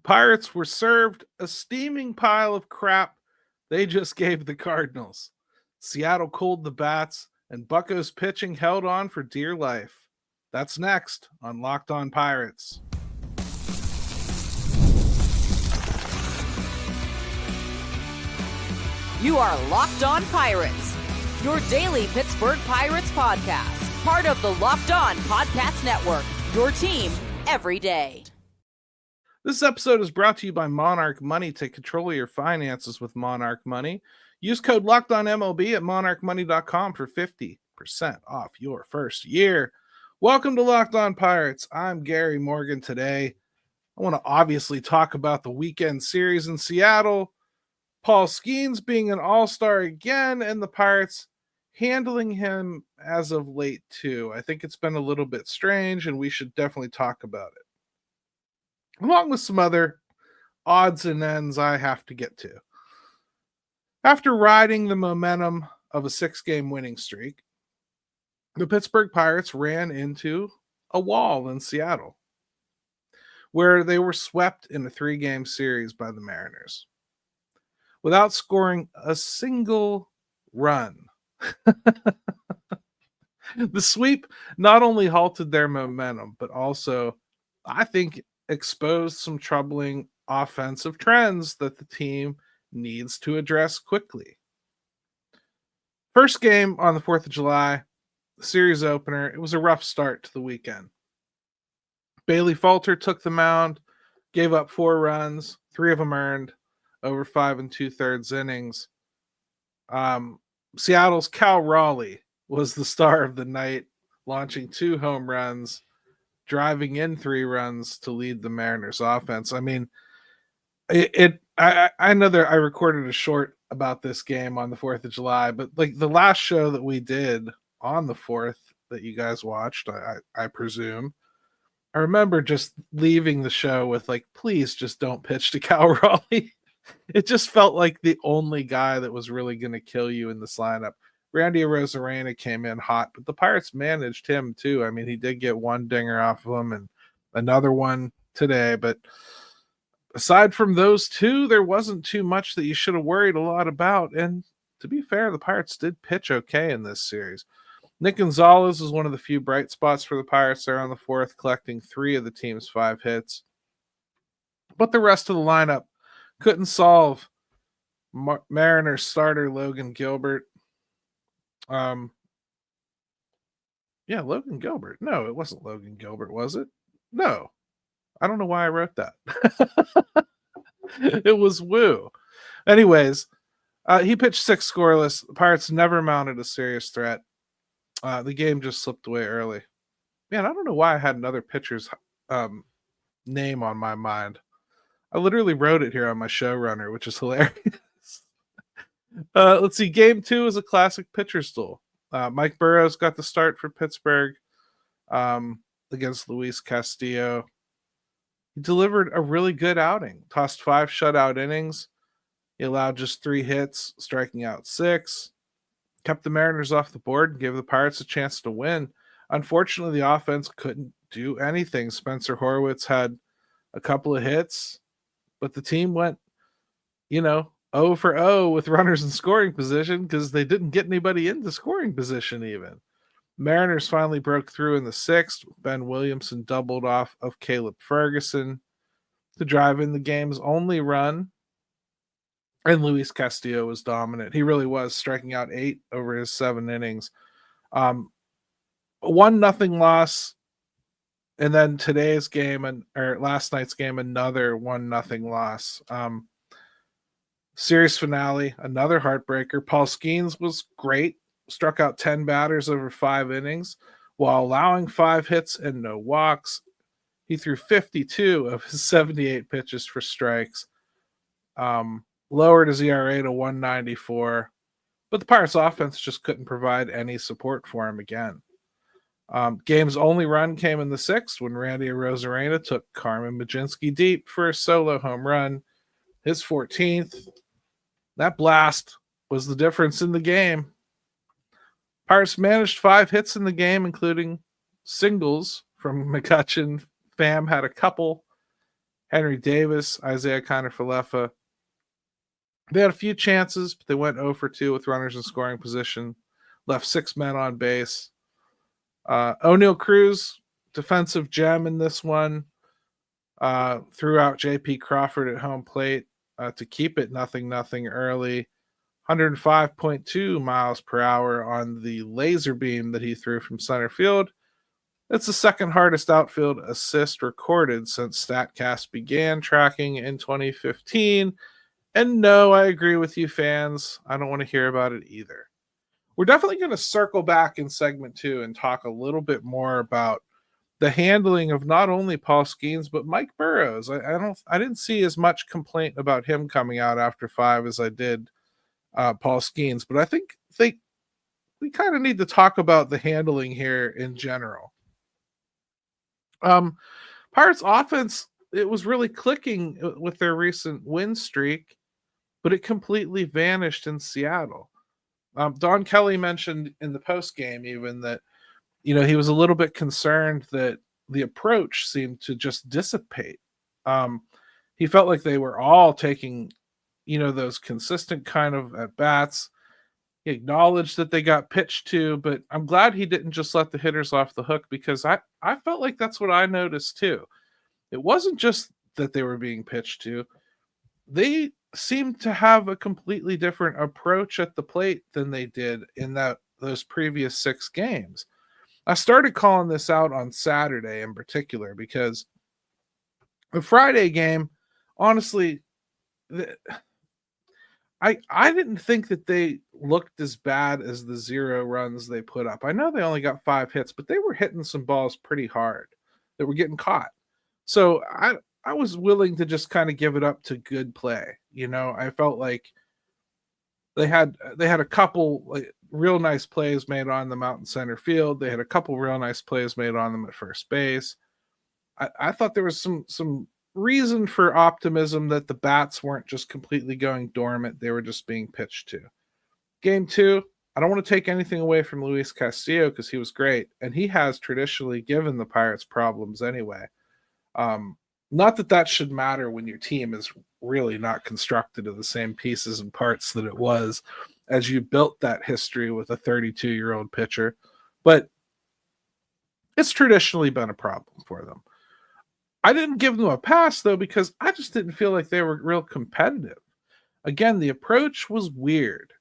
The Pirates were served a steaming pile of crap they just gave the Cardinals. Seattle cooled the bats, and Bucco's pitching held on for dear life. That's next on Locked On Pirates. You are Locked On Pirates, your daily Pittsburgh Pirates podcast, part of the Locked On Podcast Network, your team every day. This episode is brought to you by Monarch Money. Take control of your finances with Monarch Money. Use code LOCKEDONMLB at monarchmoney.com for 50% off your first year. Welcome to Locked On Pirates. I'm Gary Morgan. Today, I want to obviously talk about the weekend series in Seattle, Paul Skenes being an all-star again, and the Pirates handling him as of late too. I think it's been a little bit strange, and we should definitely talk about it, along with some other odds and ends I have to get to. After riding the momentum of a 6-game winning streak, the Pittsburgh Pirates ran into a wall in Seattle, where they were swept in a 3-game series by the Mariners without scoring a single run. The sweep not only halted their momentum, but also, I think, exposed some troubling offensive trends that the team needs to address quickly. First game on the 4th of July, the series opener, it was a rough start to the weekend. Bailey Falter took the mound, gave up 4 runs, 3 of them earned, over 5 2/3 innings. Seattle's Cal Raleigh was the star of the night, launching 2 home runs, driving in 3 runs to lead the Mariners offense. I mean, I know that I recorded a short about this game on the 4th of July, but like the last show that we did on the 4th that you guys watched, I presume, I remember just leaving the show with like, please just don't pitch to Cal Raleigh. It just felt like the only guy that was really going to kill you in this lineup. Randy Arozarena came in hot, but the Pirates managed him too. I mean, he did get 1 dinger off of him and another one today, but aside from those 2, there wasn't too much that you should have worried a lot about. And to be fair, the Pirates did pitch okay in this series. Nick Gonzalez is one of the few bright spots for the Pirates there on the 4th, collecting 3 of the team's 5 hits. But the rest of the lineup couldn't solve Mariners starter Logan Gilbert. Logan Gilbert. No, it wasn't Logan Gilbert, was it? No. I don't know why I wrote that. It was Woo. Anyways, he pitched 6 scoreless. The Pirates never mounted a serious threat. The game just slipped away early. Man, I don't know why I had another pitcher's name on my mind. I literally wrote it here on my showrunner, which is hilarious. Let's see. Game 2 is a classic pitcher's duel. Mike Burrows got the start for Pittsburgh against Luis Castillo. He delivered a really good outing, tossed 5 shutout innings. He allowed just 3 hits, striking out 6, kept the Mariners off the board, and gave the Pirates a chance to win. Unfortunately, the offense couldn't do anything. Spencer Horwitz had a couple of hits, but the team went, 0 for 0 with runners in scoring position because they didn't get anybody into scoring position even. Mariners finally broke through in the 6th. Ben Williamson doubled off of Caleb Ferguson to drive in the game's only run. And Luis Castillo was dominant. He really was, striking out 8 over his 7 innings. 1-0 loss. And then today's game or last night's game, another 1-0 loss. Series finale, another heartbreaker. Paul Skenes was great. Struck out 10 batters over 5 innings while allowing 5 hits and no walks. He threw 52 of his 78 pitches for strikes. Lowered his ERA to 1.94. But the Pirates offense just couldn't provide any support for him again. Game's only run came in the 6th when Randy Arozarena took Carmen Mlodzinski deep for a solo home run, his 14th. That blast was the difference in the game. Pirates managed 5 hits in the game, including singles from McCutchen. Pham had a couple, Henry Davis, Isaiah Kiner-Falefa. They had a few chances, but they went 0 for 2 with runners in scoring position, left 6 men on base. O'Neal Cruz, defensive gem in this one, threw out J.P. Crawford at home plate to keep it 0-0 early. 105.2 miles per hour on the laser beam that he threw from center field. It's the second hardest outfield assist recorded since StatCast began tracking in 2015. And no, I agree with you, fans. I don't want to hear about it either. We're definitely going to circle back in segment 2 and talk a little bit more about the handling of not only Paul Skenes but Mike Burrows. I didn't see as much complaint about him coming out after 5 as I did Paul Skenes, but I think we kind of need to talk about the handling here in general. Pirates offense, it was really clicking with their recent win streak, but it completely vanished in Seattle. Don Kelly mentioned in the post game even that, he was a little bit concerned that the approach seemed to just dissipate. He felt like they were all taking, those consistent kind of at bats. He acknowledged that they got pitched to, but I'm glad he didn't just let the hitters off the hook, because I felt like that's what I noticed too. It wasn't just that they were being pitched to. They seemed to have a completely different approach at the plate than they did in those previous 6 games. I started calling this out on Saturday in particular because the Friday game, honestly, I didn't think that they looked as bad as the 0 runs they put up. I know they only got 5 hits, but they were hitting some balls pretty hard that were getting caught. So I was willing to just kind of give it up to good play. I felt like they had a couple real nice plays made on them out in center field. They had a couple real nice plays made on them at first base. I thought there was some reason for optimism that the bats weren't just completely going dormant. They were just being pitched to. Game 2, I don't want to take anything away from Luis Castillo because he was great, and he has traditionally given the Pirates problems anyway. Not that should matter when your team is really not constructed of the same pieces and parts that it was as you built that history with a 32-year-old pitcher, but it's traditionally been a problem for them. I didn't give them a pass, though, because I just didn't feel like they were real competitive. Again, the approach was weird.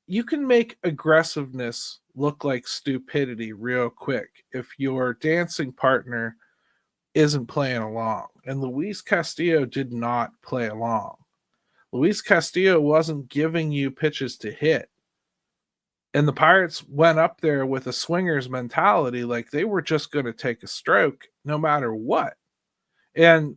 You can make aggressiveness look like stupidity real quick if your dancing partner isn't playing along. And Luis Castillo did not play along. Luis Castillo wasn't giving you pitches to hit. And the Pirates went up there with a swinger's mentality, like they were just going to take a stroke no matter what. And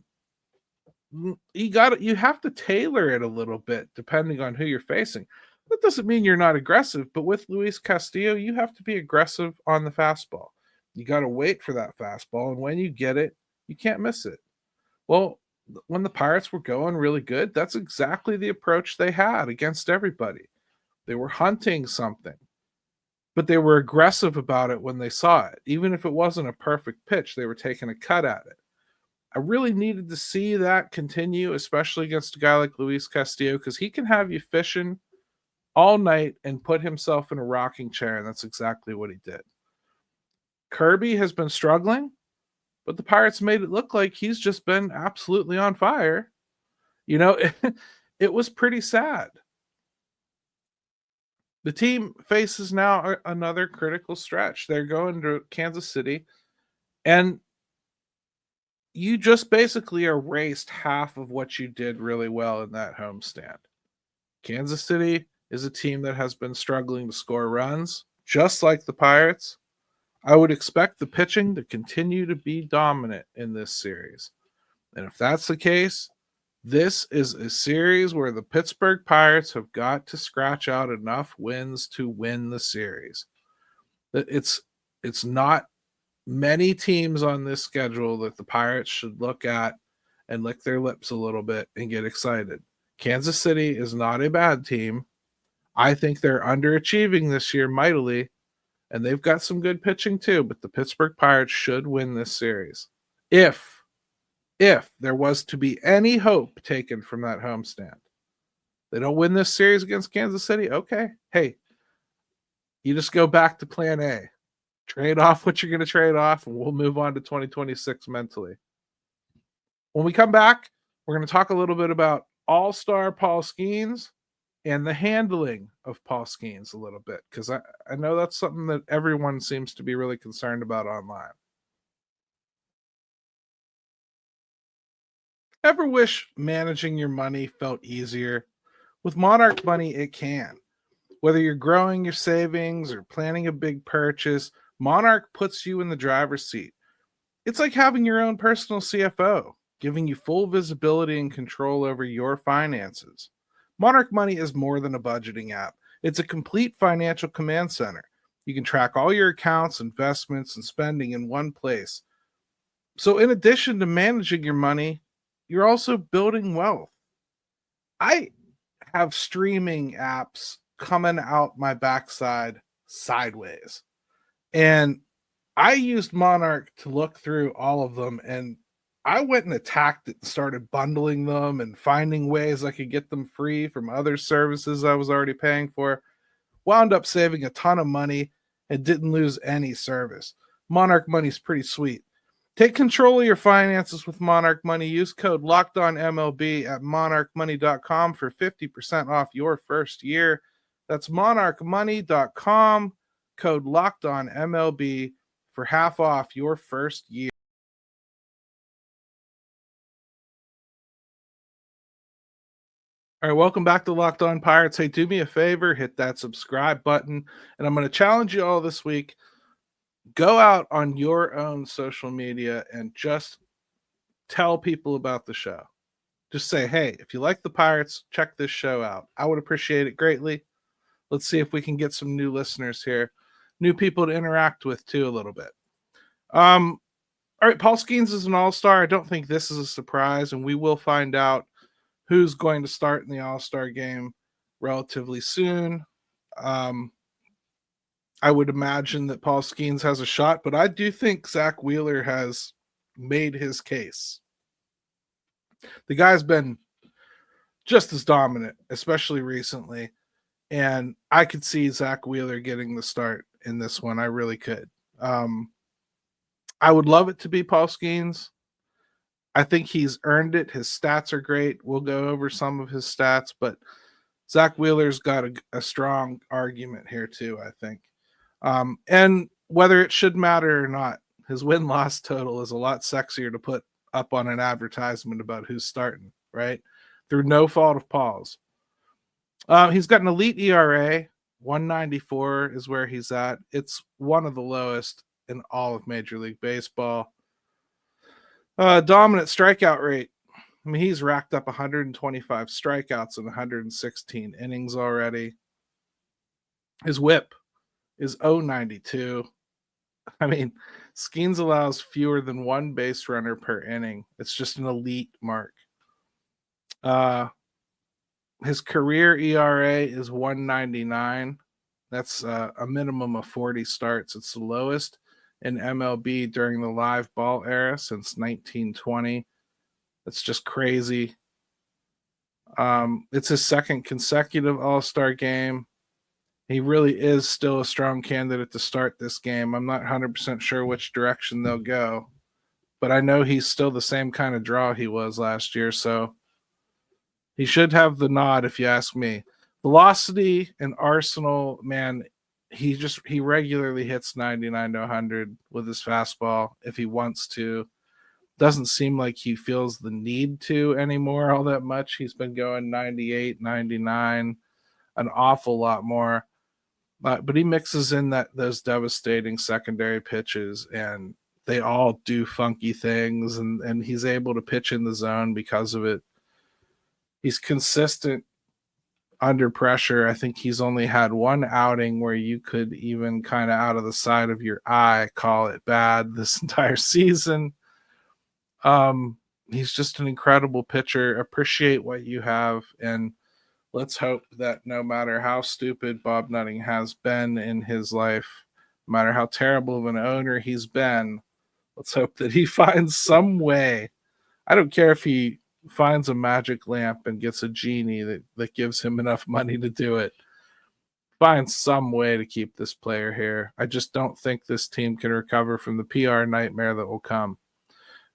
you have to tailor it a little bit depending on who you're facing. That doesn't mean you're not aggressive, but with Luis Castillo, you have to be aggressive on the fastball. You got to wait for that fastball, and when you get it, you can't miss it. Well, when the Pirates were going really good, that's exactly the approach they had against everybody. They were hunting something, but they were aggressive about it when they saw it. Even if it wasn't a perfect pitch, they were taking a cut at it. I really needed to see that continue, especially against a guy like Luis Castillo, because he can have you fishing all night and put himself in a rocking chair, and that's exactly what he did. Kirby has been struggling, but the Pirates made it look like he's just been absolutely on fire. It was pretty sad. The team faces now another critical stretch. They're going to Kansas City, and you just basically erased half of what you did really well in that homestand. Kansas City is a team that has been struggling to score runs, just like the Pirates. I would expect the pitching to continue to be dominant in this series. And if that's the case, this is a series where the Pittsburgh Pirates have got to scratch out enough wins to win the series. It's not many teams on this schedule that the Pirates should look at and lick their lips a little bit and get excited. Kansas City is not a bad team. I think they're underachieving this year mightily, and they've got some good pitching too, but the Pittsburgh Pirates should win this series if if there was to be any hope taken from that homestand. They don't win this series against Kansas City. Okay. Hey, you just go back to plan A. Trade off what you're going to trade off, and we'll move on to 2026 mentally. When we come back, we're going to talk a little bit about all-star Paul Skenes and the handling of Paul Skenes a little bit, because I know that's something that everyone seems to be really concerned about online. Ever wish managing your money felt easier? With Monarch Money, it can. Whether you're growing your savings or planning a big purchase, Monarch puts you in the driver's seat. It's like having your own personal CFO, giving you full visibility and control over your finances. Monarch Money is more than a budgeting app. It's a complete financial command center. You can track all your accounts, investments, and spending in one place. So in addition to managing your money, you're also building wealth. I have streaming apps coming out my backside sideways. And I used Monarch to look through all of them, and I went and attacked it and started bundling them and finding ways I could get them free from other services I was already paying for. Wound up saving a ton of money and didn't lose any service. Monarch Money's pretty sweet. Take control of your finances with Monarch Money. Use code LOCKEDONMLB at monarchmoney.com for 50% off your first year. That's monarchmoney.com, code LOCKEDONMLB for half off your first year. All right, welcome back to Locked On Pirates. Hey, do me a favor, hit that subscribe button, and I'm going to challenge you all this week. Go out on your own social media and just tell people about the show. Just say, hey, if you like the Pirates, check this show out. I would appreciate it greatly. Let's see if we can get some new listeners here, new people to interact with too a little bit. All right, Paul Skenes is an all-star. I don't think this is a surprise, and we will find out who's going to start in the all-star game relatively soon. I would imagine that Paul Skenes has a shot, but I do think Zach Wheeler has made his case. The guy's been just as dominant, especially recently, and I could see Zach Wheeler getting the start in this one. I really could. I would love it to be Paul Skenes. I think he's earned it. His stats are great. We'll go over some of his stats, but Zach Wheeler's got a strong argument here too, I think. And whether it should matter or not, his win-loss total is a lot sexier to put up on an advertisement about who's starting, right? Through no fault of Paul's. He's got an elite ERA. 194 is where he's at. It's one of the lowest in all of Major League Baseball. Dominant strikeout rate. I mean, he's racked up 125 strikeouts in 116 innings already. His whip is 0.92. I mean, Skenes allows fewer than one base runner per inning. It's just an elite mark. His career ERA is 1.99. That's a minimum of 40 starts. It's the lowest in MLB during the live ball era since 1920. That's just crazy. It's his second consecutive All-Star game. He really is still a strong candidate to start this game. I'm not 100% sure which direction they'll go, but I know he's still the same kind of draw he was last year, so he should have the nod if you ask me. Velocity and arsenal, man, he regularly hits 99 to 100 with his fastball if he wants to. Doesn't seem like he feels the need to anymore all that much. He's been going 98, 99, an awful lot more. But he mixes in those devastating secondary pitches, and they all do funky things, and he's able to pitch in the zone because of it. He's consistent under pressure. I think he's only had one outing where you could even kind of out of the side of your eye call it bad this entire season. He's just an incredible pitcher. Appreciate what you have, and let's hope that no matter how stupid Bob Nutting has been in his life, no matter how terrible of an owner he's been, let's hope that he finds some way I don't care if he finds a magic lamp and gets a genie that gives him enough money to do it. Find some way to keep this player here. I just don't think this team can recover from the PR nightmare that will come.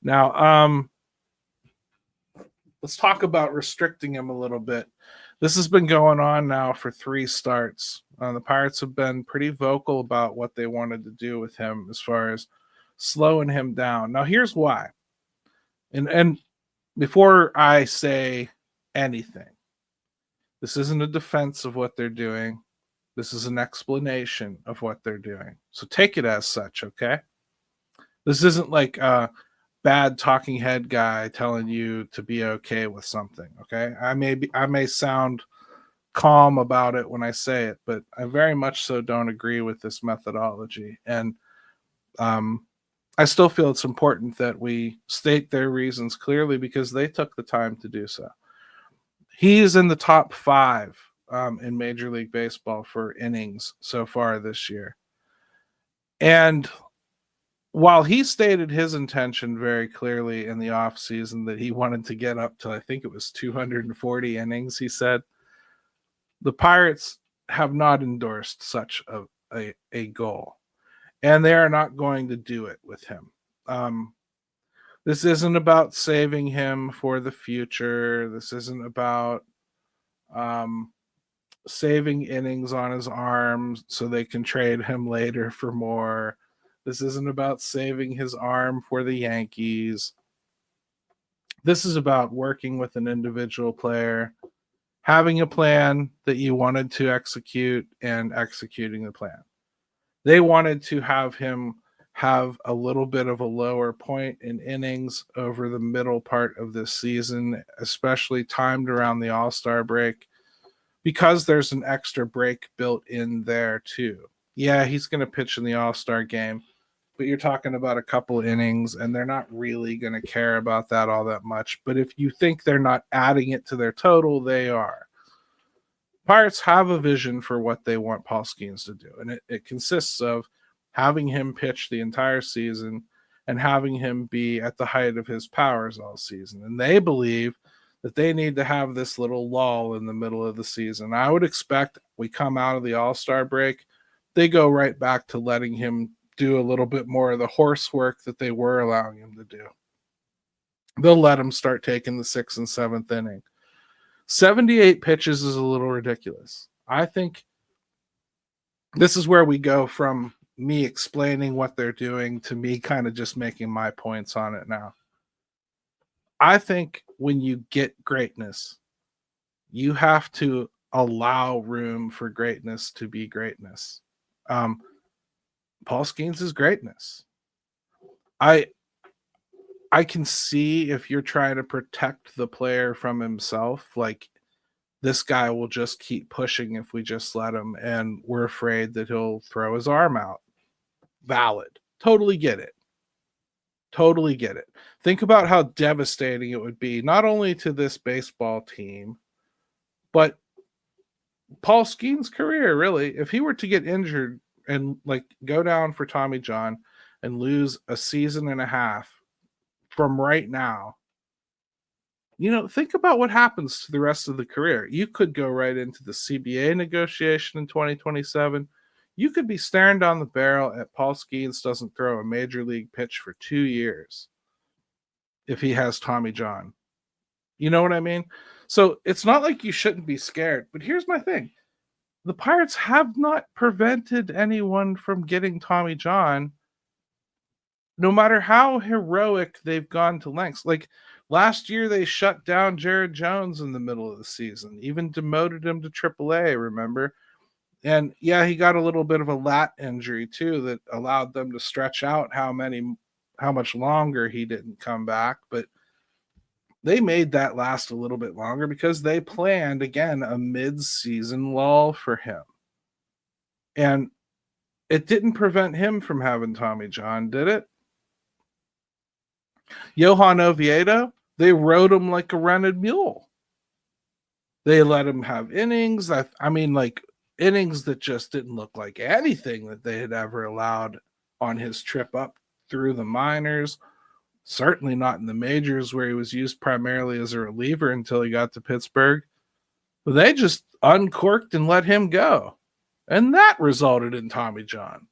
Now, let's talk about restricting him a little bit. This has been going on now for 3 starts. The Pirates have been pretty vocal about what they wanted to do with him as far as slowing him down. Now, here's why. And before I say anything, this isn't a defense of what they're doing. This is an explanation of what they're doing. So take it as such, okay? This isn't like a bad talking head guy telling you to be okay with something, okay? I may sound calm about it when I say it, but I very much so don't agree with this methodology. And I still feel it's important that we state their reasons clearly because they took the time to do so. He is in the top 5 in Major League Baseball for innings so far this year. And while he stated his intention very clearly in the offseason that he wanted to get up to, I think it was 240 innings, he said, the Pirates have not endorsed such a goal. And they are not going to do it with him. This isn't about saving him for the future. This isn't about saving innings on his arms so they can trade him later for more. This isn't about saving his arm for the Yankees. This is about working with an individual player, having a plan that you wanted to execute, and executing the plan. They wanted to have him have a little bit of a lower point in innings over the middle part of this season, especially timed around the All-Star break, because there's an extra break built in there too. Yeah, he's going to pitch in the All-Star game, but you're talking about a couple innings, and they're not really going to care about that all that much. But if you think they're not adding it to their total, they are. Pirates have a vision for what they want Paul Skenes to do, and it consists of having him pitch the entire season and having him be at the height of his powers all season. And they believe that they need to have this little lull in the middle of the season. I would expect we come out of the All-Star break, they go right back to letting him do a little bit more of the horse work that they were allowing him to do. They'll let him start taking the 6th and 7th inning. 78 pitches is a little ridiculous. I think this is where we go from me explaining what they're doing to me kind of just making my points on it now. I think when you get greatness, you have to allow room for greatness to be greatness. Paul Skenes is greatness. I can see if you're trying to protect the player from himself, like this guy will just keep pushing if we just let him, and we're afraid that he'll throw his arm out. Valid. Totally get it. Totally get it. Think about how devastating it would be, not only to this baseball team, but Paul Skenes' career, really. If he were to get injured and like go down for Tommy John and lose a season and a half from right now, think about what happens to the rest of the career. You could go right into the CBA negotiation in 2027. You could be staring down the barrel at Paul Skenes doesn't throw a major league pitch for 2 years if he has Tommy John. You know what I mean? So it's not like you shouldn't be scared. But here's my thing. The Pirates have not prevented anyone from getting Tommy John, no matter how heroic they've gone to lengths. Like last year, they shut down Jared Jones in the middle of the season, even demoted him to AAA, remember? And yeah, he got a little bit of a lat injury too that allowed them to stretch out how much longer he didn't come back. But they made that last a little bit longer because they planned, again, a mid-season lull for him. And it didn't prevent him from having Tommy John, did it? Johan Oviedo, they rode him like a rented mule. They let him have innings. Innings that just didn't look like anything that they had ever allowed on his trip up through the minors. Certainly not in the majors where he was used primarily as a reliever until he got to Pittsburgh. But they just uncorked and let him go. And that resulted in Tommy John.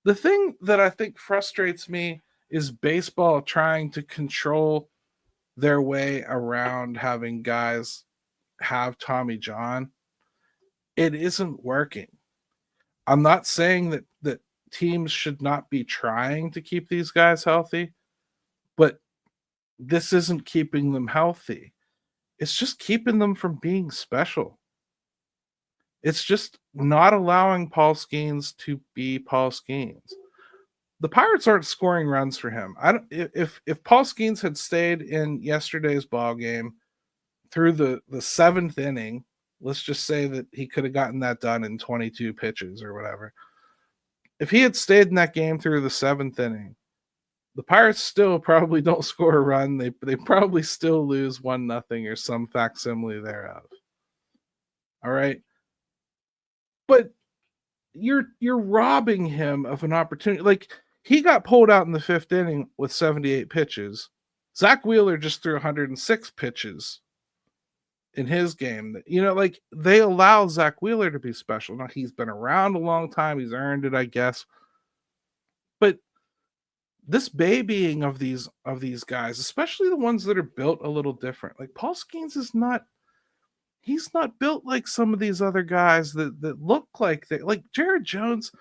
The thing that I think frustrates me is baseball trying to control their way around having guys have Tommy John. It isn't working. I'm not saying that teams should not be trying to keep these guys healthy, but this isn't keeping them healthy. It's just keeping them from being special. It's just not allowing Paul Skenes to be Paul Skenes. The Pirates aren't scoring runs for him. I don't, if Paul Skenes had stayed in yesterday's ball game through the seventh inning, let's just say that he could have gotten that done in 22 pitches or whatever. If he had stayed in that game through the seventh inning, the Pirates still probably don't score a run. They probably still lose 1-0 or some facsimile thereof. All right. But you're robbing him of an opportunity. Like, he got pulled out in the fifth inning with 78 pitches. Zach Wheeler just threw 106 pitches in his game. You know, like, they allow Zach Wheeler to be special. Now, he's been around a long time. He's earned it, I guess. But this babying of these guys, especially the ones that are built a little different, like Paul Skenes is not. He's not built like some of these other guys that look like they like Jared Jones.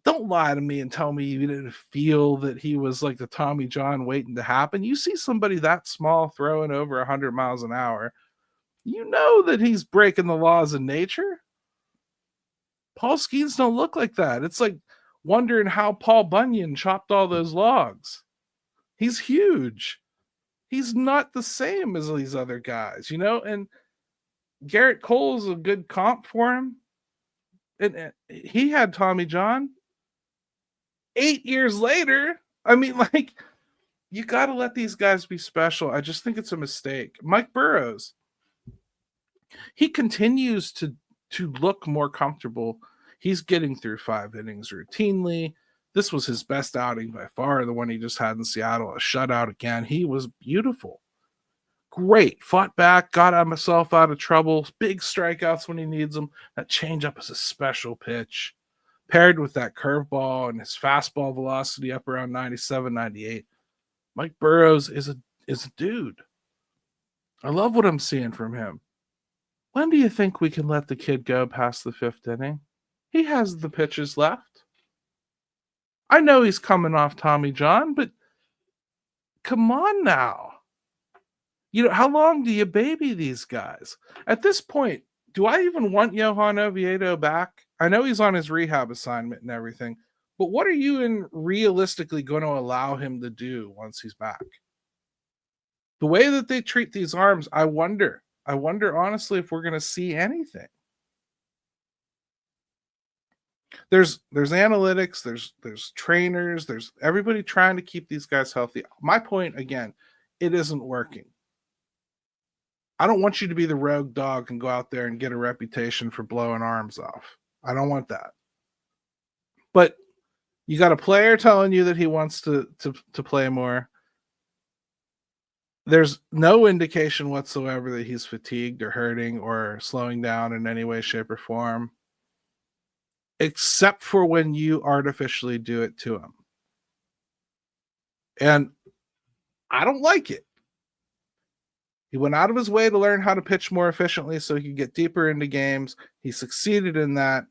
Don't lie to me and tell me you didn't feel that he was like the Tommy John waiting to happen. You see somebody that small throwing over 100 miles an hour, you know that he's breaking the laws of nature. Paul Skenes don't look like that. It's like wondering how Paul Bunyan chopped all those logs. He's huge. He's not the same as these other guys, you know? And Garrett Cole's a good comp for him. And he had Tommy John 8 years later. I mean, like, you got to let these guys be special. I just think it's a mistake. Mike Burrows, he continues to look more comfortable. He's getting through 5 innings routinely. This was his best outing by far, the one he just had in Seattle, a shutout again. He was beautiful. Great. Fought back, got himself out of trouble. Big strikeouts when he needs them. That changeup is a special pitch. Paired with that curveball and his fastball velocity up around 97, 98. Mike Burrows is a dude. I love what I'm seeing from him. When do you think we can let the kid go past the 5th inning? He has the pitches left. I know he's coming off Tommy John, but come on now. You know, how long do you baby these guys? At this point, do I even want Johan Oviedo back? I know he's on his rehab assignment and everything, but what are you realistically going to allow him to do once he's back? The way that they treat these arms, I wonder honestly if we're going to see anything. There's analytics, there's trainers, there's everybody trying to keep these guys healthy. My point again, it isn't working. I don't want you to be the rogue dog and go out there and get a reputation for blowing arms off. I don't want that. But you got a player telling you that he wants to play more. There's no indication whatsoever that he's fatigued or hurting or slowing down in any way, shape, or form, except for when you artificially do it to him. And I don't like it. He went out of his way to learn how to pitch more efficiently so he could get deeper into games. He succeeded in that.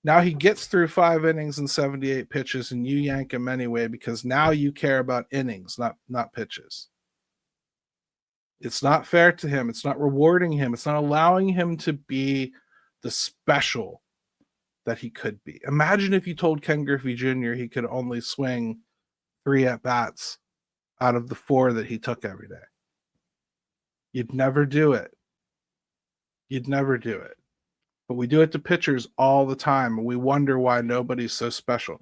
Now he gets through 5 innings and 78 pitches, and you yank him anyway because now you care about innings, not pitches. It's not fair to him. It's not rewarding him. It's not allowing him to be the special that he could be. Imagine if you told Ken Griffey Jr. he could only swing 3 at-bats out of the 4 that he took every day. You'd never do it. You'd never do it. But we do it to pitchers all the time, and we wonder why nobody's so special.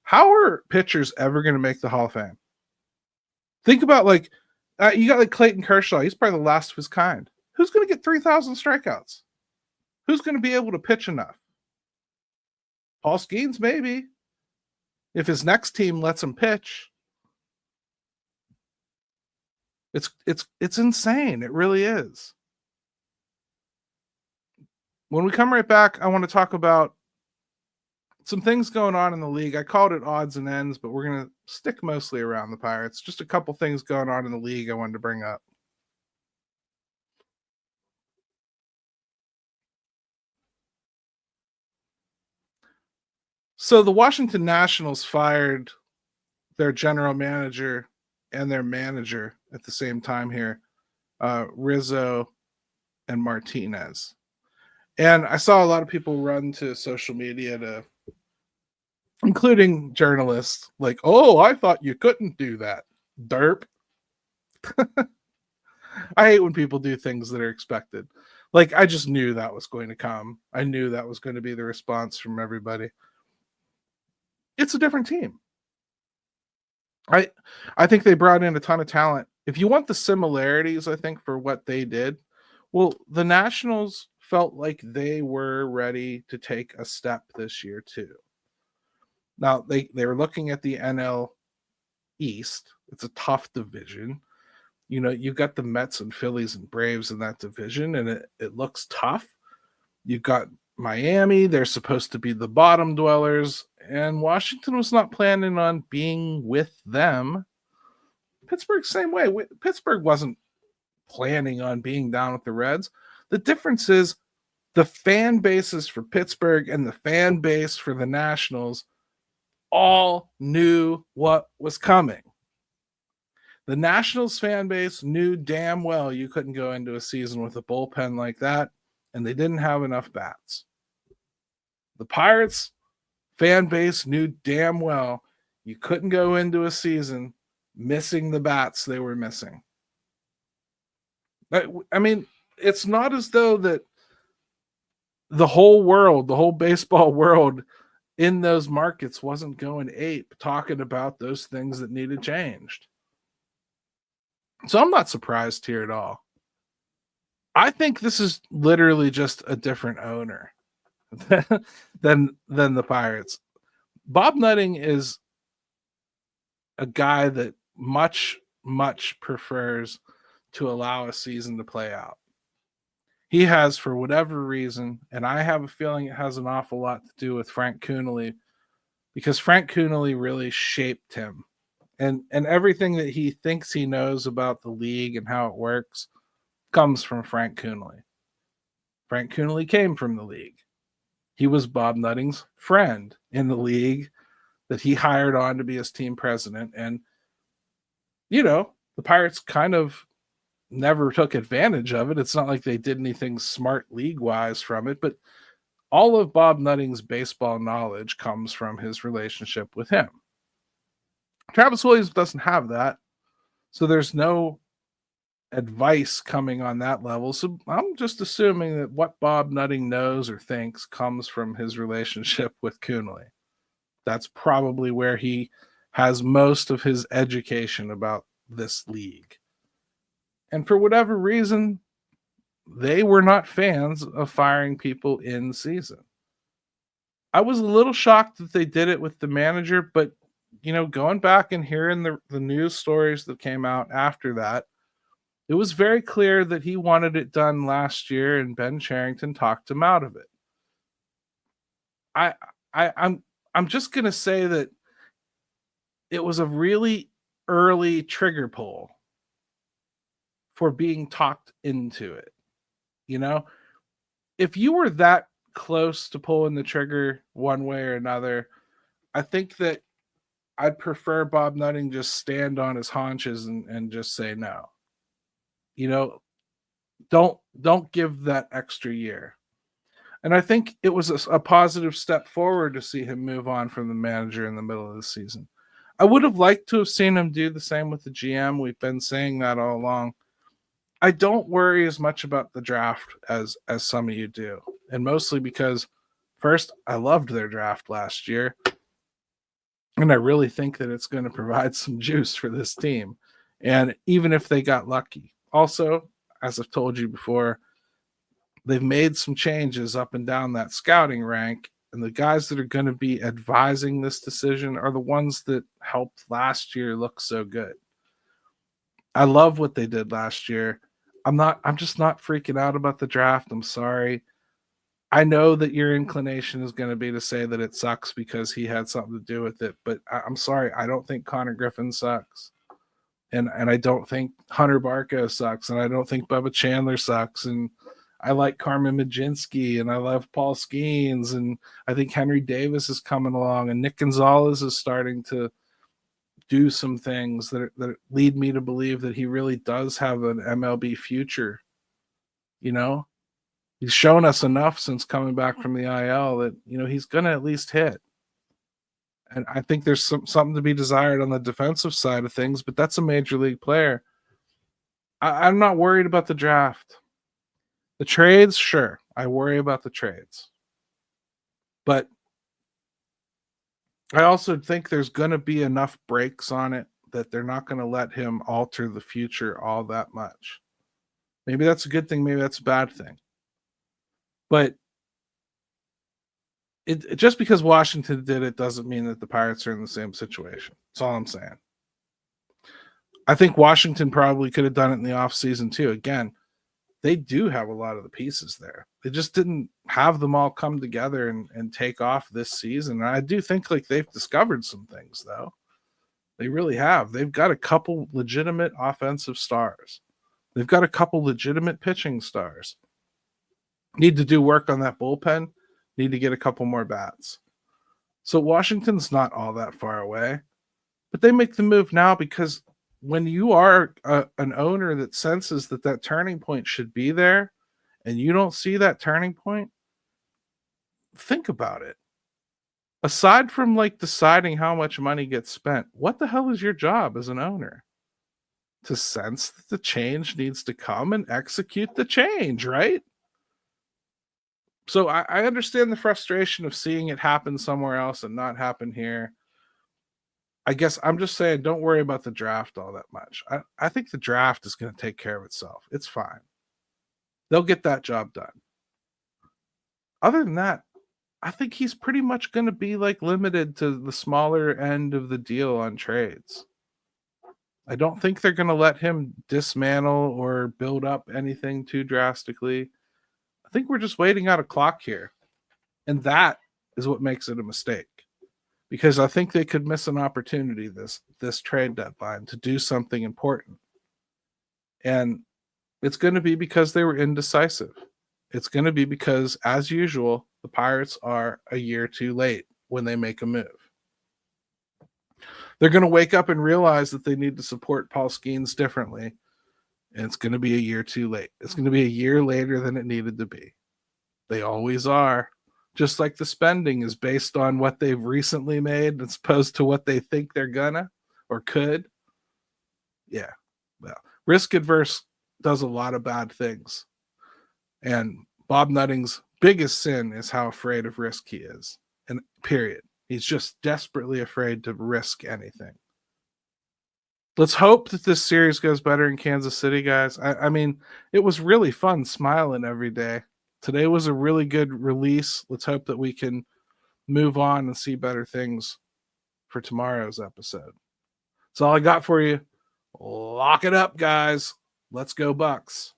How are pitchers ever going to make the Hall of Fame? Think about, like, you got like Clayton Kershaw. He's probably the last of his kind. Who's going to get 3,000 strikeouts? Who's going to be able to pitch enough? Paul Skenes, maybe. If his next team lets him pitch. It's insane. It really is. When we come right back, I want to talk about some things going on in the league. I called it odds and ends, but we're going to stick mostly around the Pirates. Just a couple things going on in the league I wanted to bring up. So the Washington Nationals fired their general manager and their manager at the same time here, Rizzo and Martinez. And I saw a lot of people run to social media to, including journalists, like, oh, I thought you couldn't do that. Derp. I hate when people do things that are expected. Like, I just knew that was going to come. I knew that was going to be the response from everybody. It's a different team. I think they brought in a ton of talent. If you want the similarities, I think, for what they did, well, the Nationals felt like they were ready to take a step this year too. Now they were looking at the NL East. It's a tough division. You know, you've got the Mets and Phillies and Braves in that division, and it looks tough. You've got Miami, they're supposed to be the bottom dwellers, and Washington was not planning on being with them. Pittsburgh, same way. Pittsburgh wasn't planning on being down with the Reds. The difference is the fan bases for Pittsburgh and the fan base for the Nationals all knew what was coming. The Nationals fan base knew damn well you couldn't go into a season with a bullpen like that, and they didn't have enough bats. The Pirates fan base knew damn well you couldn't go into a season missing the bats they were missing. I mean, it's not as though that the whole world, the whole baseball world in those markets wasn't going ape talking about those things that needed changed. So I'm not surprised here at all. I think this is literally just a different owner than the Pirates. Bob Nutting is a guy that much prefers to allow a season to play out. He has, for whatever reason, and I have a feeling it has an awful lot to do with Frank Coonelly, because Frank Coonelly really shaped him. And everything that he thinks he knows about the league and how it works comes from Frank Coonelly. Frank Coonelly came from the league. He was Bob Nutting's friend in the league that he hired on to be his team president. And, you know, the Pirates kind of never took advantage of it. It's not like they did anything smart league-wise from it, but all of Bob Nutting's baseball knowledge comes from his relationship with him. Travis Williams doesn't have that, so there's no advice coming on that level. So I'm just assuming that what Bob Nutting knows or thinks comes from his relationship with Coonelly. That's probably where he has most of his education about this league. And for whatever reason, they were not fans of firing people in season. I was a little shocked that they did it with the manager, but, you know, going back and hearing the news stories that came out after that, it was very clear that he wanted it done last year, and Ben Cherington talked him out of it. I'm just going to say that it was a really early trigger pull for being talked into it. You know, if you were that close to pulling the trigger one way or another, I think that I'd prefer Bob Nutting just stand on his haunches and just say no. You know, don't give that extra year. And I think it was a positive step forward to see him move on from the manager in the middle of the season. I would have liked to have seen him do the same with the GM. We've been saying that all along. I don't worry as much about the draft as some of you do. And mostly because, first, I loved their draft last year. And I really think that it's going to provide some juice for this team. And even if they got lucky. Also, as I've told you before, they've made some changes up and down that scouting rank. And the guys that are going to be advising this decision are the ones that helped last year look so good. I love what they did last year. I'm just not freaking out about the draft. I'm sorry. I know that your inclination is going to be to say that it sucks because he had something to do with it, but I'm sorry. I don't think Connor Griffin sucks. And I don't think Hunter Barco sucks, and I don't think Bubba Chandler sucks, and I like Carmen Majinski, and I love Paul Skenes, and I think Henry Davis is coming along, and Nick Gonzalez is starting to do some things that lead me to believe that he really does have an MLB future. You know, he's shown us enough since coming back from the IL that, you know, he's going to at least hit. And I think there's something to be desired on the defensive side of things, but that's a major league player. I'm not worried about the draft. The trades, sure. I worry about the trades. But I also think there's going to be enough breaks on it that they're not going to let him alter the future all that much. Maybe that's a good thing. Maybe that's a bad thing. But it just because Washington did it doesn't mean that the Pirates are in the same situation. That's all I'm saying. I think Washington probably could have done it in the offseason too. Again, they do have a lot of the pieces there. They just didn't have them all come together and take off this season. And I do think like they've discovered some things, though. They really have. They've got a couple legitimate offensive stars. They've got a couple legitimate pitching stars. Need to do work on that bullpen. Need to get a couple more bats. So Washington's not all that far away. But they make the move now because when you are an owner that senses that turning point should be there and you don't see that turning point, think about it. Aside from like deciding how much money gets spent, what the hell is your job as an owner? To sense that the change needs to come and execute the change, right? So I understand the frustration of seeing it happen somewhere else and not happen here. I guess I'm just saying, don't worry about the draft all that much. I think the draft is going to take care of itself. It's fine. They'll get that job done. Other than that, I think he's pretty much going to be like limited to the smaller end of the deal on trades. I don't think they're going to let him dismantle or build up anything too drastically. I think we're just waiting out a clock here. And that is what makes it a mistake. Because I think they could miss an opportunity this trade deadline to do something important. And it's going to be because they were indecisive. It's going to be because, as usual, the Pirates are a year too late when they make a move. They're going to wake up and realize that they need to support Paul Skenes differently. And it's going to be a year too late. It's going to be a year later than it needed to be. They always are. Just like the spending is based on what they've recently made as opposed to what they think they're gonna or could. Yeah. Well, risk adverse does a lot of bad things. And Bob Nutting's biggest sin is how afraid of risk he is. And period. He's just desperately afraid to risk anything. Let's hope that this series goes better in Kansas City, guys. I mean, it was really fun smiling every day. Today was a really good release. Let's hope that we can move on and see better things for tomorrow's episode. That's all I got for you. Lock it up, guys. Let's go Bucks.